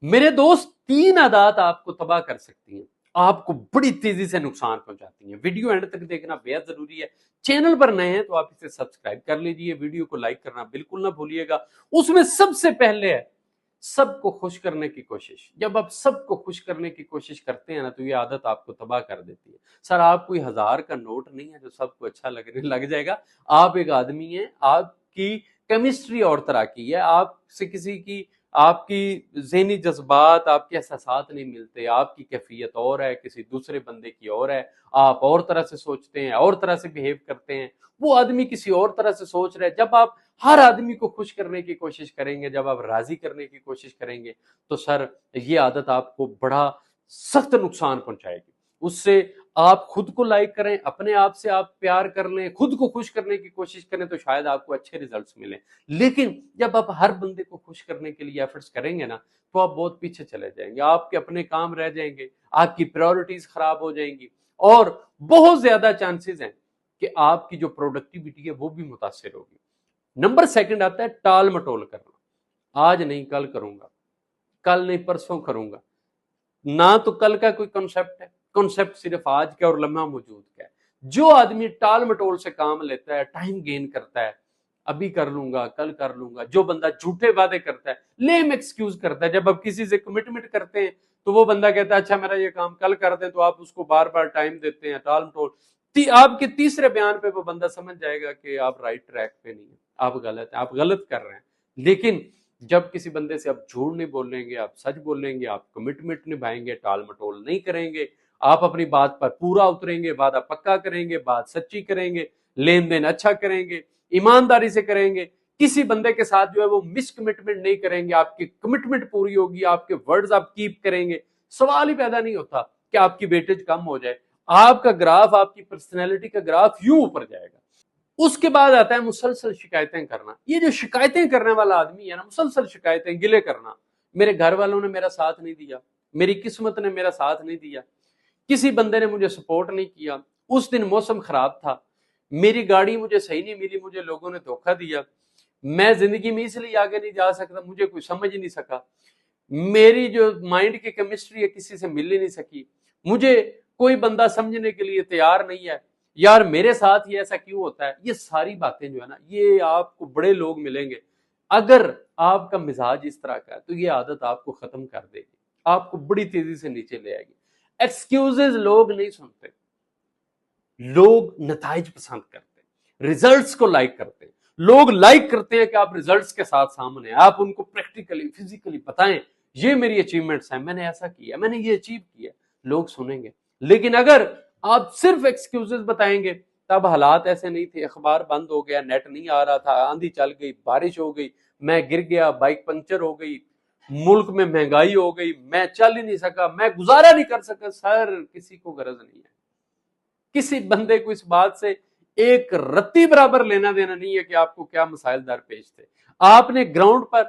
میرے دوست 3 عادات آپ کو تباہ کر سکتی ہیں، آپ کو بڑی تیزی سے نقصان پہنچاتی ہیں۔ ویڈیو اینڈ تک دیکھنا بہت ضروری ہے۔ چینل پر نئے ہیں تو آپ اسے سبسکرائب کر لیجئے، ویڈیو کو لائک کرنا بالکل نہ بھولیے گا۔ اس میں سب سے پہلے ہے سب کو خوش کرنے کی کوشش۔ جب آپ سب کو خوش کرنے کی کوشش کرتے ہیں نا تو یہ عادت آپ کو تباہ کر دیتی ہے۔ سر آپ کوئی 1000 کا نوٹ نہیں ہے جو سب کو اچھا لگنے لگ جائے گا۔ آپ ایک آدمی ہیں، آپ کی کیمسٹری اور طرح کی ہے، آپ سے کسی کی آپ کی ذہنی جذبات، آپ کے احساسات نہیں ملتے، آپ کی کیفیت اور ہے، کسی دوسرے بندے کی اور ہے، آپ اور طرح سے سوچتے ہیں، اور طرح سے بیہیو کرتے ہیں، وہ آدمی کسی اور طرح سے سوچ رہا ہے۔ جب آپ ہر آدمی کو خوش کرنے کی کوشش کریں گے، جب آپ راضی کرنے کی کوشش کریں گے تو سر یہ عادت آپ کو بڑا سخت نقصان پہنچائے گی۔ اس سے آپ خود کو لائک کریں، اپنے آپ سے آپ پیار کر لیں، خود کو خوش کرنے کی کوشش کریں تو شاید آپ کو اچھے ریزلٹس ملیں۔ لیکن جب آپ ہر بندے کو خوش کرنے کے لیے ایفرٹس کریں گے نا تو آپ بہت پیچھے چلے جائیں گے، آپ کے اپنے کام رہ جائیں گے، آپ کی پریورٹیز خراب ہو جائیں گی، اور بہت زیادہ چانسز ہیں کہ آپ کی جو پروڈکٹیوٹی ہے وہ بھی متاثر ہوگی۔ نمبر 2 آتا ہے ٹال مٹول کرنا۔ آج نہیں کل کروں گا، کل نہیں پرسوں کروں گا، نہ تو کل کا کوئی کنسپٹ ہے، کنسپٹ صرف آج کا اور لمحہ موجود کا ہے۔ جو آدمی ٹال مٹول سے کام لیتا ہے، ٹائم گین کرتا ہے، ابھی کر لوں گا، کل کر لوں گا، جو بندہ جھوٹے وعدے کرتا ہے، لیم ایکسکیوز کرتا ہے، جب آپ کسی سے کمٹمنٹ کرتے ہیں تو وہ بندہ کہتا ہے اچھا میرا یہ کام کل کر دیں، تو آپ اس کو بار بار ٹائم دیتے ہیں، ٹال مٹول۔ آپ کے تیسرے بیان پہ وہ بندہ سمجھ جائے گا کہ آپ رائٹ ٹریک پہ نہیں ہیں، آپ غلط ہیں، آپ غلط کر رہے ہیں۔ لیکن جب کسی بندے سے آپ جھوٹ نہیں بولیں گے، آپ سچ بولیں گے، آپ کمٹمنٹ نبھائیں گے، ٹال مٹول نہیں کریں گے، آپ اپنی بات پر پورا اتریں گے، وعدہ پکا کریں گے، بات سچی کریں گے، لین دین اچھا کریں گے، ایمانداری سے کریں گے، کسی بندے کے ساتھ جو ہے وہ مس کمٹمنٹ نہیں کریں گے، آپ کی کمٹمنٹ پوری ہوگی، آپ کے ورڈز آپ کیپ کریں گے، سوال ہی پیدا نہیں ہوتا کہ آپ کی ویٹیج کم ہو جائے۔ آپ کا گراف، آپ کی پرسنالٹی کا گراف یوں اوپر جائے گا۔ اس کے بعد آتا ہے مسلسل شکایتیں کرنا۔ یہ جو شکایتیں کرنے والا آدمی ہے نا، مسلسل شکایتیں، گلے کرنا، میرے گھر والوں نے میرا ساتھ نہیں دیا، میری قسمت نے میرا ساتھ نہیں دیا، کسی بندے نے مجھے سپورٹ نہیں کیا، اس دن موسم خراب تھا، میری گاڑی مجھے صحیح نہیں ملی، مجھے لوگوں نے دھوکہ دیا، میں زندگی میں اس لیے آگے نہیں جا سکتا، مجھے کوئی سمجھ نہیں سکا، میری جو مائنڈ کی کیمسٹری ہے کسی سے مل ہی نہیں سکی، مجھے کوئی بندہ سمجھنے کے لیے تیار نہیں ہے، یار میرے ساتھ یہ ایسا کیوں ہوتا ہے۔ یہ ساری باتیں جو ہے نا، یہ آپ کو بڑے لوگ ملیں گے، اگر آپ کا مزاج اس طرح کا ہے تو یہ عادت آپ کو ختم کر دے گی، آپ کو بڑی تیزی سے نیچے لے آئے گی۔ ایکسکیوزز لوگ نہیں سنتے، لوگ نتائج پسند کرتے ہیں، ریزلٹس کو لائک کرتے ہیں۔ لوگ لائک کرتے ہیں کہ آپ ریزلٹس کے ساتھ سامنے ہیں، آپ ان کو پریکٹیکلی فزیکلی بتائیں یہ میری اچیومنٹس ہیں، میں نے ایسا کیا، میں نے یہ اچیو کیا، لوگ سنیں گے۔ لیکن اگر آپ صرف ایکسکیوزز بتائیں گے، تب حالات ایسے نہیں تھے، اخبار بند ہو گیا، نیٹ نہیں آ رہا تھا، آندھی چل گئی، بارش ہو گئی، میں گر گیا، بائک پنچر ہو گئی، ملک میں مہنگائی ہو گئی، میں چل ہی نہیں سکا، میں گزارا نہیں کر سکا، سر کسی کو غرض نہیں ہے، کسی بندے کو اس بات سے ایک رتی برابر لینا دینا نہیں ہے کہ آپ کو کیا مسائل درپیش تھے۔ آپ نے گراؤنڈ پر،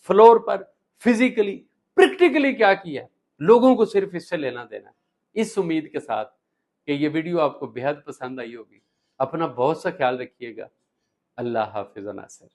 فلور پر، فزیکلی، پریکٹیکلی کیا کیا، لوگوں کو صرف اس سے لینا دینا ہے۔ اس امید کے ساتھ کہ یہ ویڈیو آپ کو بے حد پسند آئی ہوگی، اپنا بہت سا خیال رکھیے گا۔ اللہ حافظ ناصر۔